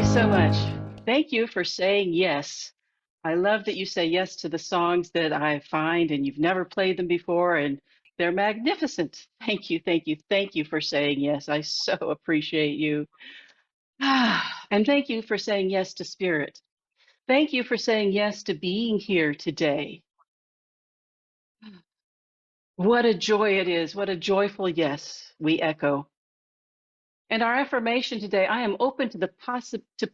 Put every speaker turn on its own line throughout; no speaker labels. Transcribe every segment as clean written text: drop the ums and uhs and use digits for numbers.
so much. Thank you for saying yes. I love that you say yes to the songs that I find and you've never played them before, and they're magnificent. Thank you, thank you, thank you for saying yes. I so appreciate you. And thank you for saying yes to spirit. Thank you for saying yes to being here today. What a joy it is. What a joyful yes we echo. And our affirmation today, I am open to the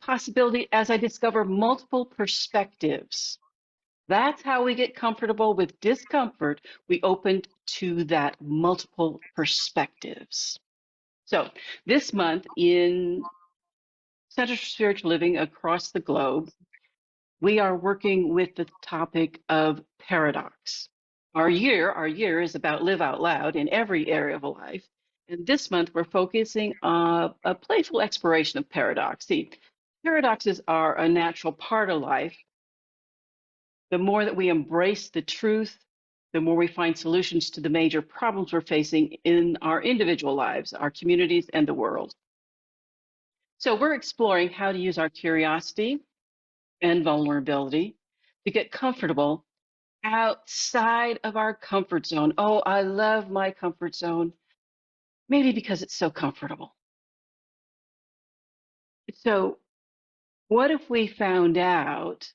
possibility as I discover multiple perspectives. That's how we get comfortable with discomfort. We opened to that multiple perspectives. So this month in Centers for Spiritual Living across the globe, we are working with the topic of paradox. Our year is about live out loud in every area of life. And this month we're focusing on a playful exploration of paradox. See, paradoxes are a natural part of life. The more that we embrace the truth, the more we find solutions to the major problems we're facing in our individual lives, our communities, and the world. So we're exploring how to use our curiosity and vulnerability to get comfortable outside of our comfort zone. Oh, I love my comfort zone, maybe because it's so comfortable. So, what if we found out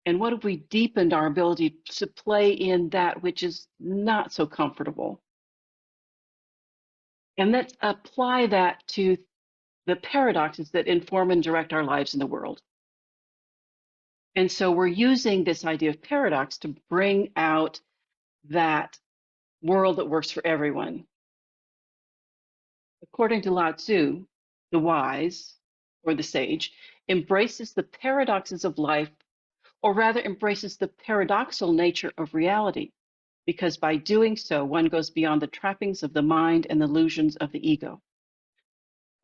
and what if we deepened our ability to play in that which is not so comfortable? And let's apply that to the paradoxes that inform and direct our lives in the world. And so we're using this idea of paradox to bring out that world that works for everyone. According to Lao Tzu, the wise or the sage embraces the paradoxes of life, or rather embraces the paradoxical nature of reality, because by doing so, one goes beyond the trappings of the mind and the illusions of the ego.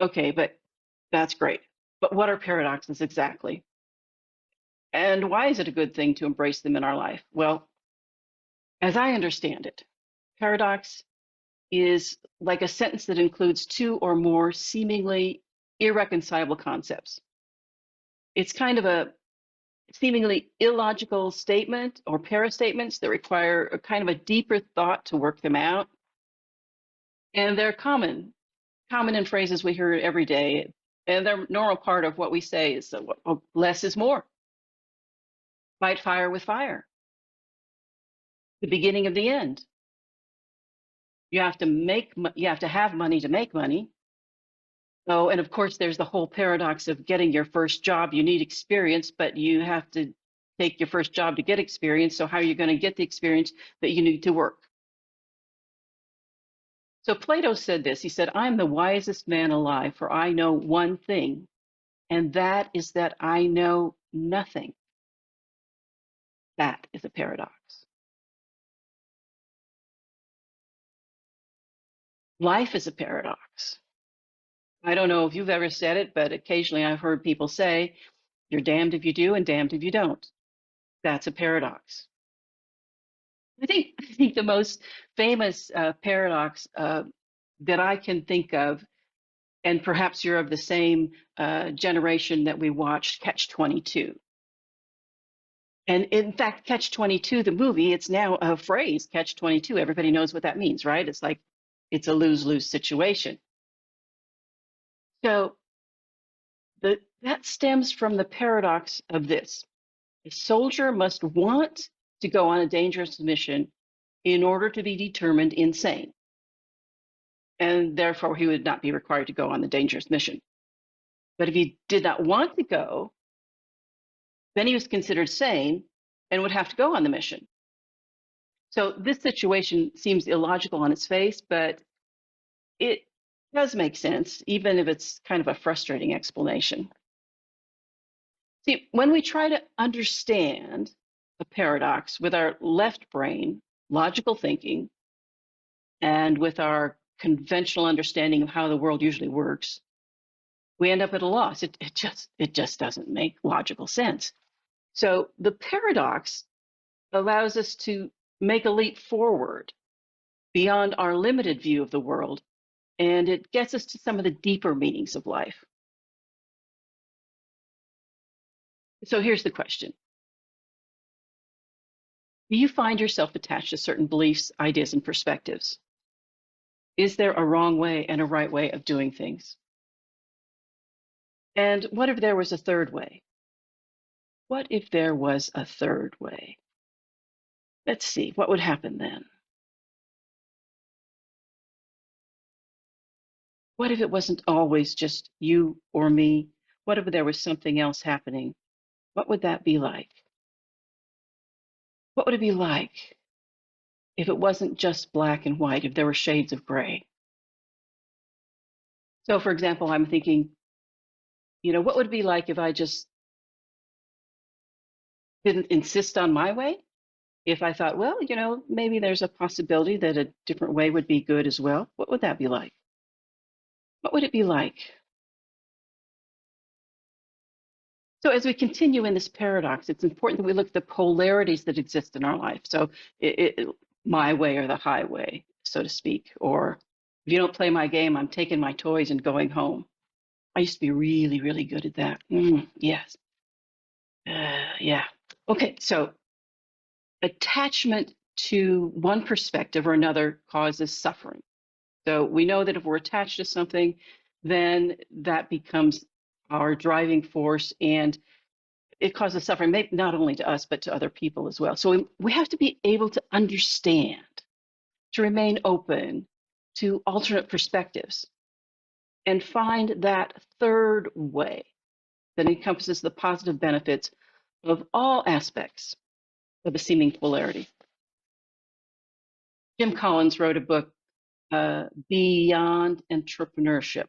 Okay, but that's great. But what are paradoxes exactly? And why is it a good thing to embrace them in our life? Well, as I understand it, paradox is like a sentence that includes two or more seemingly irreconcilable concepts. It's kind of a seemingly illogical statement or parastatements that require a kind of a deeper thought to work them out. And they're common in phrases we hear every day. And they're a normal part of what we say is less is more. Fight fire with fire. The beginning of the end. You have to have money to make money. Oh, and of course, there's the whole paradox of getting your first job. You need experience, but you have to take your first job to get experience. So how are you going to get the experience that you need to work? So Plato said this. He said, I'm the wisest man alive, for I know one thing, and that is that I know nothing. That is a paradox. Life is a paradox. I don't know if you've ever said it, but occasionally I've heard people say, you're damned if you do and damned if you don't. That's a paradox. I think the most famous paradox that I can think of, and perhaps you're of the same generation that we watched Catch 22. And in fact, Catch 22, the movie, it's now a phrase, Catch 22. Everybody knows what that means, right? It's like it's a lose-lose situation. So that stems from the paradox of this. A soldier must want to go on a dangerous mission in order to be determined insane. And therefore, he would not be required to go on the dangerous mission. But if he did not want to go, then he was considered sane and would have to go on the mission. So this situation seems illogical on its face, but it does make sense, even if it's kind of a frustrating explanation. See, when we try to understand a paradox with our left brain, logical thinking, and with our conventional understanding of how the world usually works, we end up at a loss. It just doesn't make logical sense. So the paradox allows us to make a leap forward beyond our limited view of the world, and it gets us to some of the deeper meanings of life. So here's the question. Do you find yourself attached to certain beliefs, ideas, and perspectives? Is there a wrong way and a right way of doing things? And what if there was a third way? What if there was a third way? Let's see, what would happen then? What if it wasn't always just you or me? What if there was something else happening? What would that be like? What would it be like if it wasn't just black and white, if there were shades of gray? So, for example, I'm thinking, what would it be like if I just didn't insist on my way? If I thought, well, maybe there's a possibility that a different way would be good as well, what would that be like? What would it be like? So, as we continue in this paradox, it's important that we look at the polarities that exist in our life. So, my way or the highway, so to speak. Or if you don't play my game, I'm taking my toys and going home. I used to be really, really good at that. Yes. Yeah. Okay. So, attachment to one perspective or another causes suffering. So, we know that if we're attached to something, then that becomes our driving force, and it causes suffering, maybe not only to us, but to other people as well. So we have to be able to understand, to remain open to alternate perspectives, and find that third way that encompasses the positive benefits of all aspects of a seeming polarity. Jim Collins wrote a book, Beyond Entrepreneurship.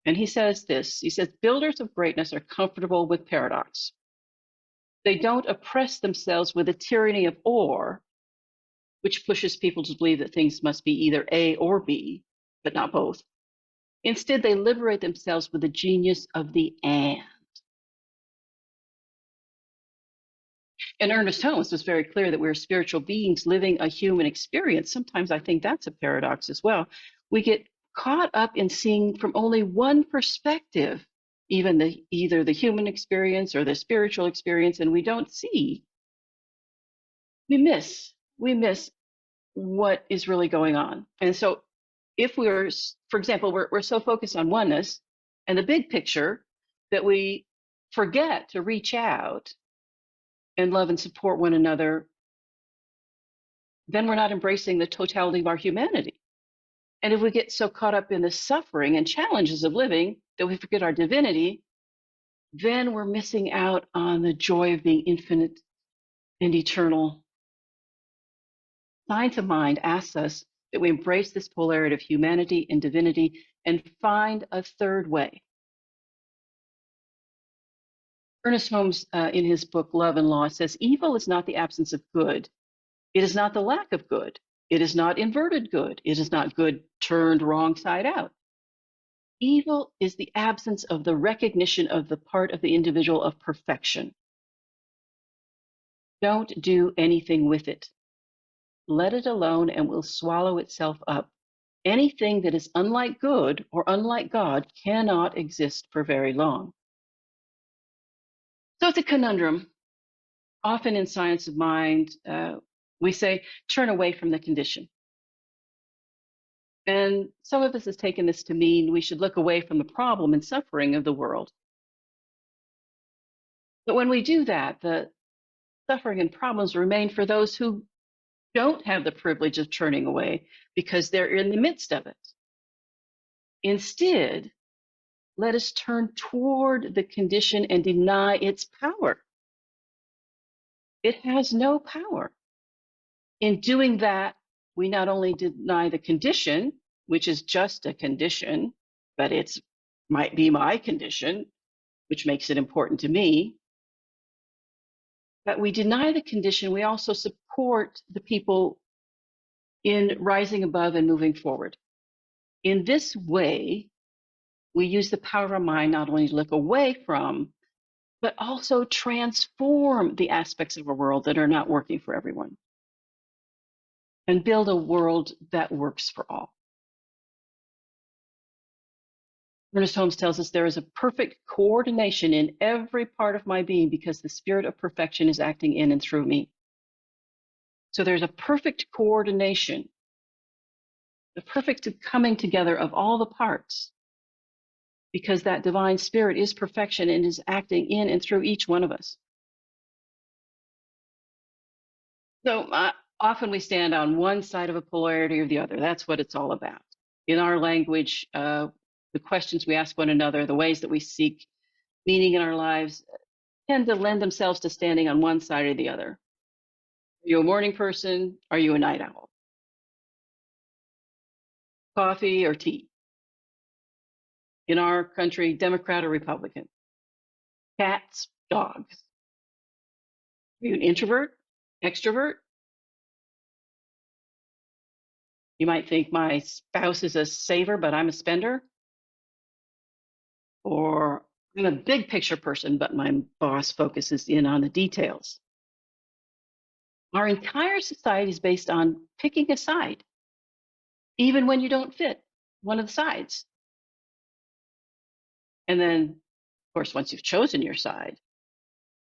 And he says this, he says, builders of greatness are comfortable with paradox. They don't oppress themselves with a tyranny of or, which pushes people to believe that things must be either A or B, but not both. Instead, they liberate themselves with the genius of the and. And Ernest Holmes was very clear that we're spiritual beings living a human experience. Sometimes I think that's a paradox as well. We get caught up in seeing from only one perspective, either the human experience or the spiritual experience, and we don't see, we miss what is really going on. And so if we're, for example, we're so focused on oneness and the big picture that we forget to reach out and love and support one another, then we're not embracing the totality of our humanity. And if we get so caught up in the suffering and challenges of living that we forget our divinity, then we're missing out on the joy of being infinite and eternal. Science of Mind asks us that we embrace this polarity of humanity and divinity and find a third way. Ernest Holmes, in his book Love and Law, says evil is not the absence of good. It is not the lack of good. It is not inverted good. It is not good turned wrong side out. Evil is the absence of the recognition of the part of the individual of perfection. Don't do anything with it. Let it alone and will swallow itself up. Anything that is unlike good or unlike God cannot exist for very long. So it's a conundrum. Often in Science of Mind, we say, turn away from the condition. And some of us has taken this to mean we should look away from the problem and suffering of the world. But when we do that, the suffering and problems remain for those who don't have the privilege of turning away because they're in the midst of it. Instead, let us turn toward the condition and deny its power. It has no power. In doing that, we not only deny the condition, which is just a condition, but it might be my condition, which makes it important to me. But we deny the condition, we also support the people in rising above and moving forward. In this way, we use the power of our mind not only to look away from, but also transform the aspects of our world that are not working for everyone and build a world that works for all. Ernest Holmes tells us there is a perfect coordination in every part of my being because the spirit of perfection is acting in and through me. So there's a perfect coordination, the perfect coming together of all the parts because that divine spirit is perfection and is acting in and through each one of us. So often we stand on one side of a polarity or the other. That's what it's all about. In our language, the questions we ask one another, the ways that we seek meaning in our lives tend to lend themselves to standing on one side or the other. Are you a morning person? Are you a night owl? Coffee or tea? In our country, Democrat or Republican? Cats, dogs? Are you an introvert, extrovert? You might think my spouse is a saver, but I'm a spender. Or I'm a big picture person, but my boss focuses in on the details. Our entire society is based on picking a side, even when you don't fit one of the sides. And then, of course, once you've chosen your side,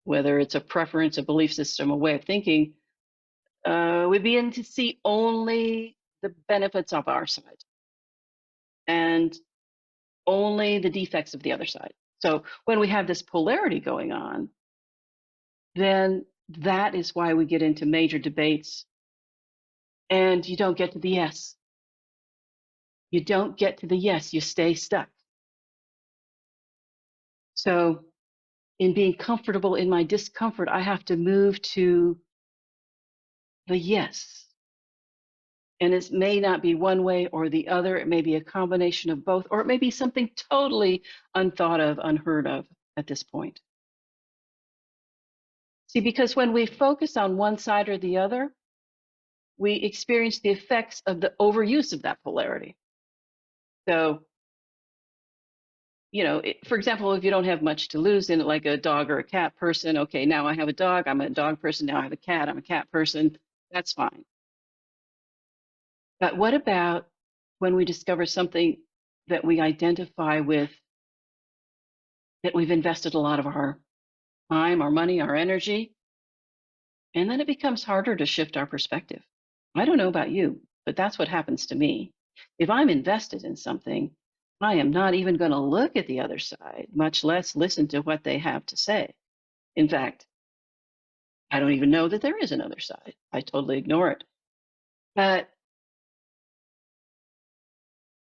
whether it's a preference, a belief system, a way of thinking, we begin to see only the benefits of our side and only the defects of the other side. So when we have this polarity going on, then that is why we get into major debates and you don't get to the yes. You don't get to the yes, you stay stuck. So in being comfortable in my discomfort, I have to move to the yes. And it may not be one way or the other. It may be a combination of both, or it may be something totally unthought of, unheard of at this point. See, because when we focus on one side or the other, we experience the effects of the overuse of that polarity. So, for example, if you don't have much to lose in it, like a dog or a cat person, okay, now I have a dog, I'm a dog person, now I have a cat, I'm a cat person, that's fine. But what about when we discover something that we identify with, that we've invested a lot of our time, our money, our energy, and then it becomes harder to shift our perspective? I don't know about you, but that's what happens to me. If I'm invested in something, I am not even going to look at the other side, much less listen to what they have to say. In fact, I don't even know that there is another side. I totally ignore it. But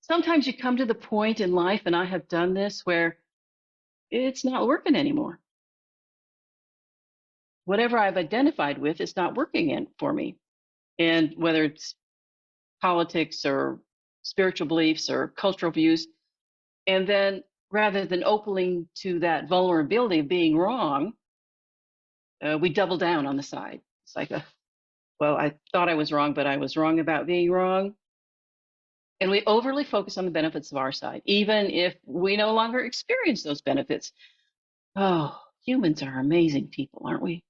sometimes you come to the point in life, and I have done this, where it's not working anymore. Whatever I've identified with is not working for me. And whether it's politics or spiritual beliefs or cultural views, and then rather than opening to that vulnerability of being wrong, we double down on the side. It's like, well, I thought I was wrong, but I was wrong about being wrong. And we overly focus on the benefits of our side, even if we no longer experience those benefits. Oh, humans are amazing people, aren't we?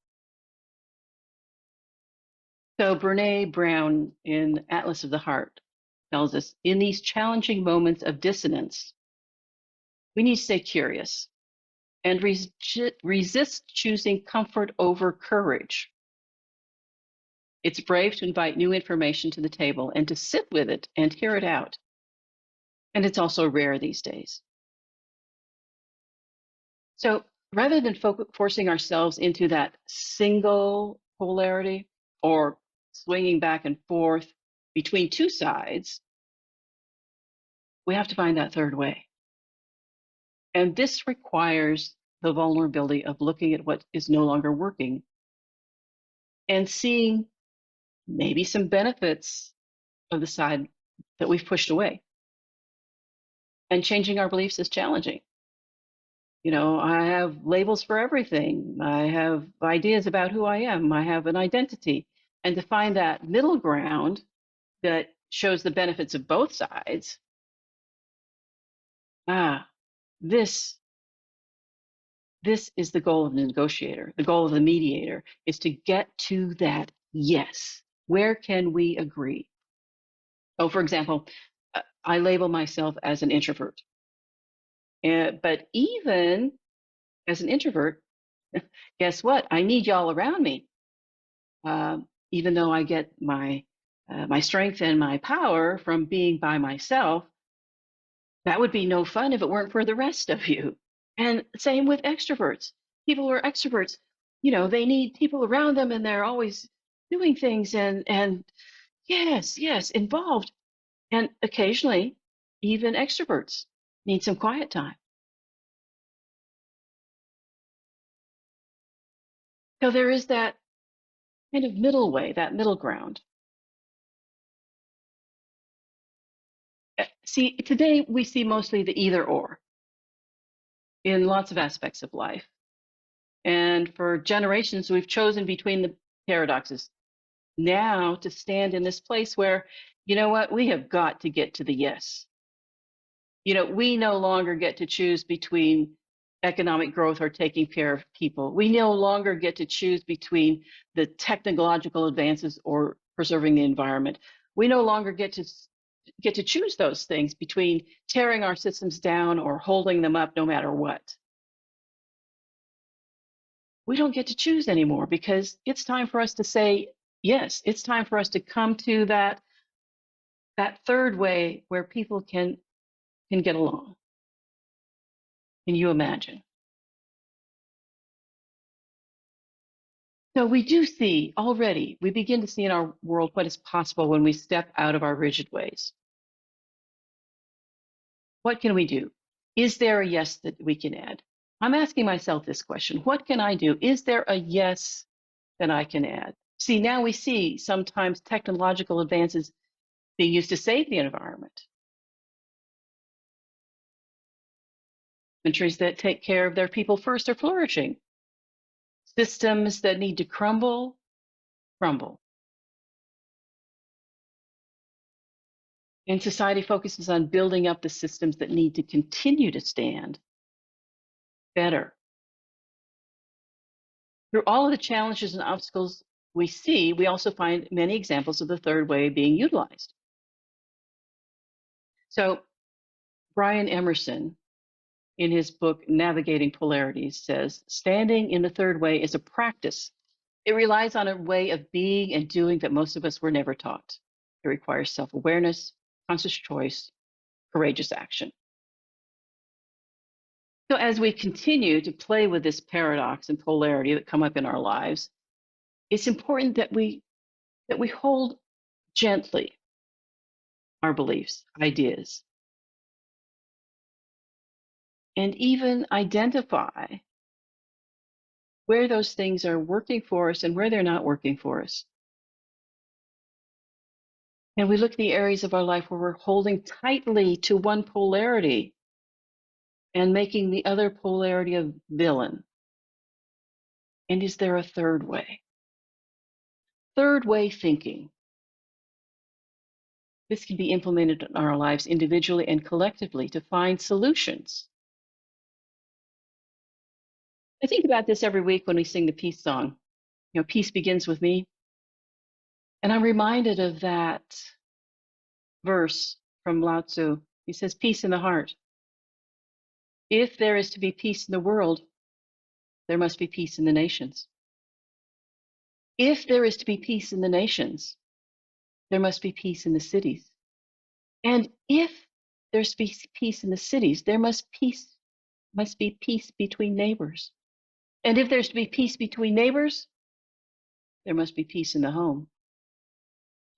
So Brene Brown in Atlas of the Heart tells us, in these challenging moments of dissonance, we need to stay curious and resist choosing comfort over courage. It's brave to invite new information to the table and to sit with it and hear it out. And it's also rare these days. So rather than forcing ourselves into that single polarity or swinging back and forth between two sides, we have to find that third way. And this requires the vulnerability of looking at what is no longer working and seeing maybe some benefits of the side that we've pushed away. And changing our beliefs is challenging. I have labels for everything. I have ideas about who I am. I have an identity. And to find that middle ground that shows the benefits of both sides, this is the goal of the negotiator. The goal of the mediator is to get to that yes. Where can we agree? Oh, for example, I label myself as an introvert. But even as an introvert, guess what? I need y'all around me. Even though I get my strength and my power from being by myself, that would be no fun if it weren't for the rest of you. And same with extroverts. People who are extroverts, they need people around them, and they're always doing things and yes, yes, involved. And occasionally, even extroverts need some quiet time. So there is that kind of middle way, that middle ground. See, today we see mostly the either or in lots of aspects of life. And for generations, we've chosen between the paradoxes. Now to stand in this place where, you know what, we have got to get to the yes. We no longer get to choose between economic growth or taking care of people. We no longer get to choose between the technological advances or preserving the environment. We no longer get to choose those things between tearing our systems down or holding them up no matter what. We don't get to choose anymore because it's time for us to say yes. It's time for us to come to that third way where people can get along. Can you imagine? So we do see already, we begin to see in our world what is possible when we step out of our rigid ways. What can we do? Is there a yes that we can add? I'm asking myself this question. What can I do? Is there a yes that I can add? See, now we see sometimes technological advances being used to save the environment. Countries that take care of their people first are flourishing. Systems that need to crumble. And society focuses on building up the systems that need to continue to stand better. Through all of the challenges and obstacles we see, we also find many examples of the third way being utilized. So Brian Emerson, in his book Navigating Polarities, says, standing in the third way is a practice. It relies on a way of being and doing that most of us were never taught. It requires self-awareness, conscious choice, courageous action. So as we continue to play with this paradox and polarity that come up in our lives, it's important that we hold gently our beliefs, ideas, and even identify where those things are working for us and where they're not working for us. And we look at the areas of our life where we're holding tightly to one polarity and making the other polarity a villain. And is there a third way? Third way thinking. This can be implemented in our lives individually and collectively to find solutions. I think about this every week when we sing the peace song. Peace begins with me. And I'm reminded of that verse from Lao Tzu. He says, peace in the heart. If there is to be peace in the world, there must be peace in the nations. If there is to be peace in the nations, there must be peace in the cities. And if there's to be peace in the cities, there must be peace between neighbors. And if there's to be peace between neighbors, there must be peace in the home.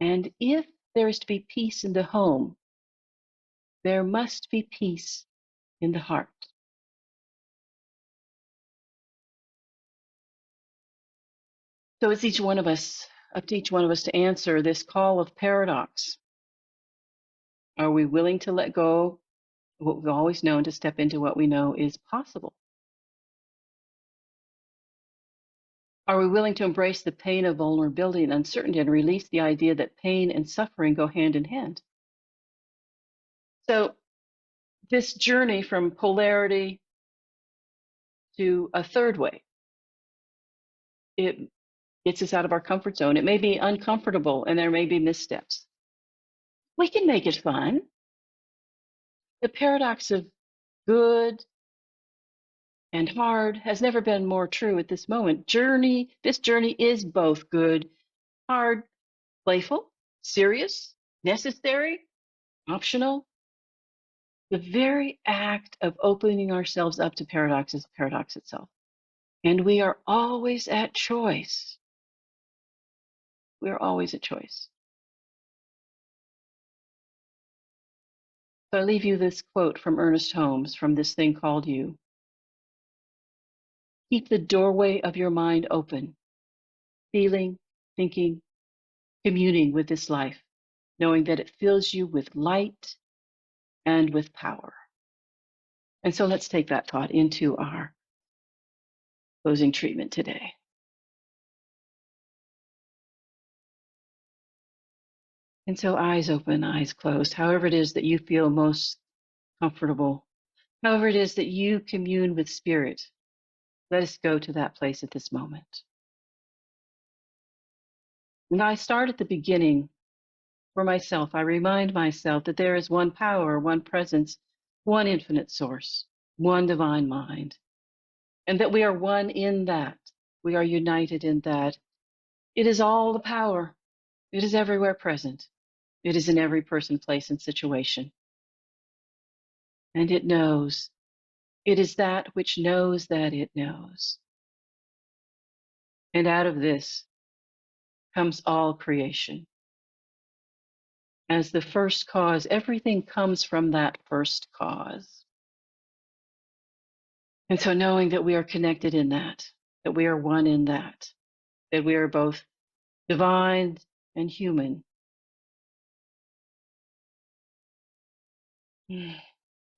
And if there is to be peace in the home, there must be peace in the heart. So it's up to each one of us to answer this call of paradox. Are we willing to let go of what we've always known to step into what we know is possible? Are we willing to embrace the pain of vulnerability and uncertainty and release the idea that pain and suffering go hand in hand? So this journey from polarity to a third way, it gets us out of our comfort zone. It may be uncomfortable and there may be missteps. We can make it fun. The paradox of good and hard has never been more true at this moment. This journey is both good, hard, playful, serious, necessary, optional. The very act of opening ourselves up to paradox is paradox itself. And we are always at choice. We are always at choice. So I leave you this quote from Ernest Holmes from This Thing Called You. Keep the doorway of your mind open, feeling, thinking, communing with this life, knowing that it fills you with light and with power. And so let's take that thought into our closing treatment today. And so eyes open, eyes closed, however it is that you feel most comfortable, however it is that you commune with spirit, let us go to that place at this moment. And I start at the beginning for myself. I remind myself that there is one power, one presence, one infinite source, one divine mind, and that we are one in that. We are united in that. It is all the power. It is everywhere present. It is in every person, place, and situation. And it knows. It is that which knows that it knows. And out of this comes all creation. As the first cause, everything comes from that first cause. And so knowing that we are connected in that we are one in that we are both divine and human.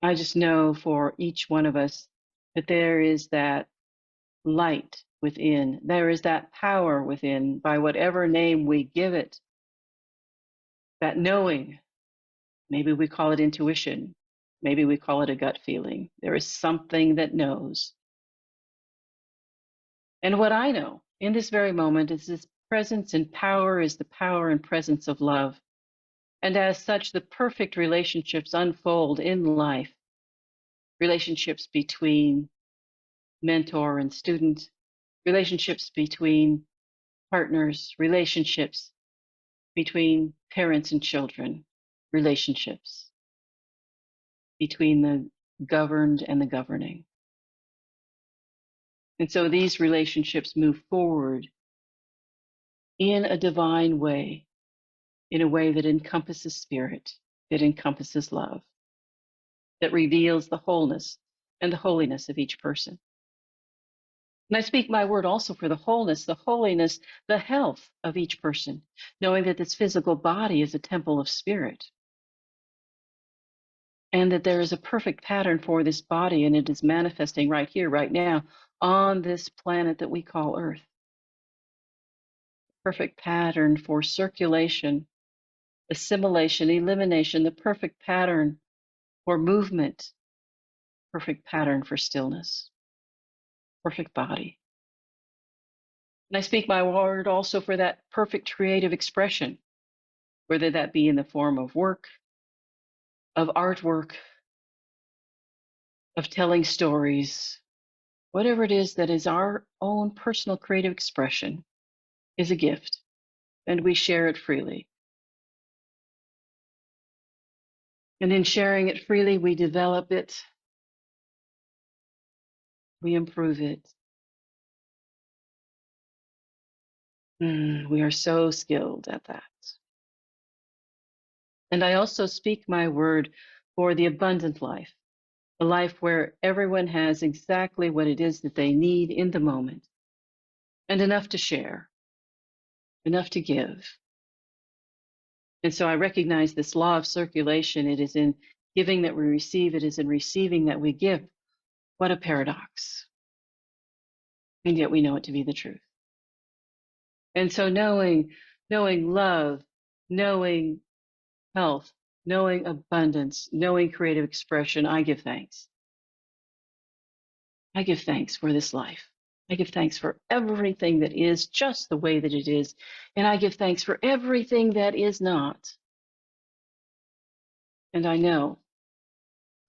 I just know for each one of us that there is that light within, there is that power within, by whatever name we give it, that knowing. Maybe we call it intuition. Maybe we call it a gut feeling. There is something that knows. And what I know in this very moment is this presence and power is the power and presence of love. And as such, the perfect relationships unfold in life. Relationships between mentor and student, relationships between partners, relationships between parents and children, relationships between the governed and the governing. And so these relationships move forward in a divine way, in a way that encompasses spirit, that encompasses love, that reveals the wholeness and the holiness of each person. And I speak my word also for the wholeness, the holiness, the health of each person, knowing that this physical body is a temple of spirit. And that there is a perfect pattern for this body, and it is manifesting right here, right now, on this planet that we call Earth. Perfect pattern for circulation, assimilation, elimination, the perfect pattern for movement, perfect pattern for stillness, perfect body. And I speak my word also for that perfect creative expression, whether that be in the form of work, of artwork, of telling stories, whatever it is that is our own personal creative expression is a gift, and we share it freely. And in sharing it freely, we develop it, we improve it. We are so skilled at that. And I also speak my word for the abundant life, a life where everyone has exactly what it is that they need in the moment, and enough to share, enough to give. And so I recognize this law of circulation. It is in giving that we receive, it is in receiving that we give. What a paradox. And yet we know it to be the truth. And so knowing love, knowing health, knowing abundance, knowing creative expression, I give thanks. I give thanks for this life. I give thanks for everything that is just the way that it is. And I give thanks for everything that is not. And I know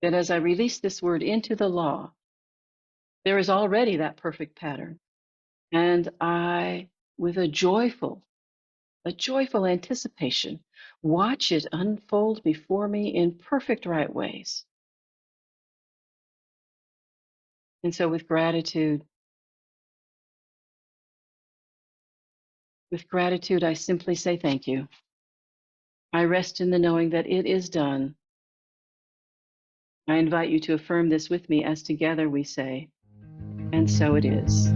that as I release this word into the law, there is already that perfect pattern. And I, with a joyful anticipation, watch it unfold before me in perfect right ways. And so with gratitude, I simply say thank you. I rest in the knowing that it is done. I invite you to affirm this with me as together we say, and so it is.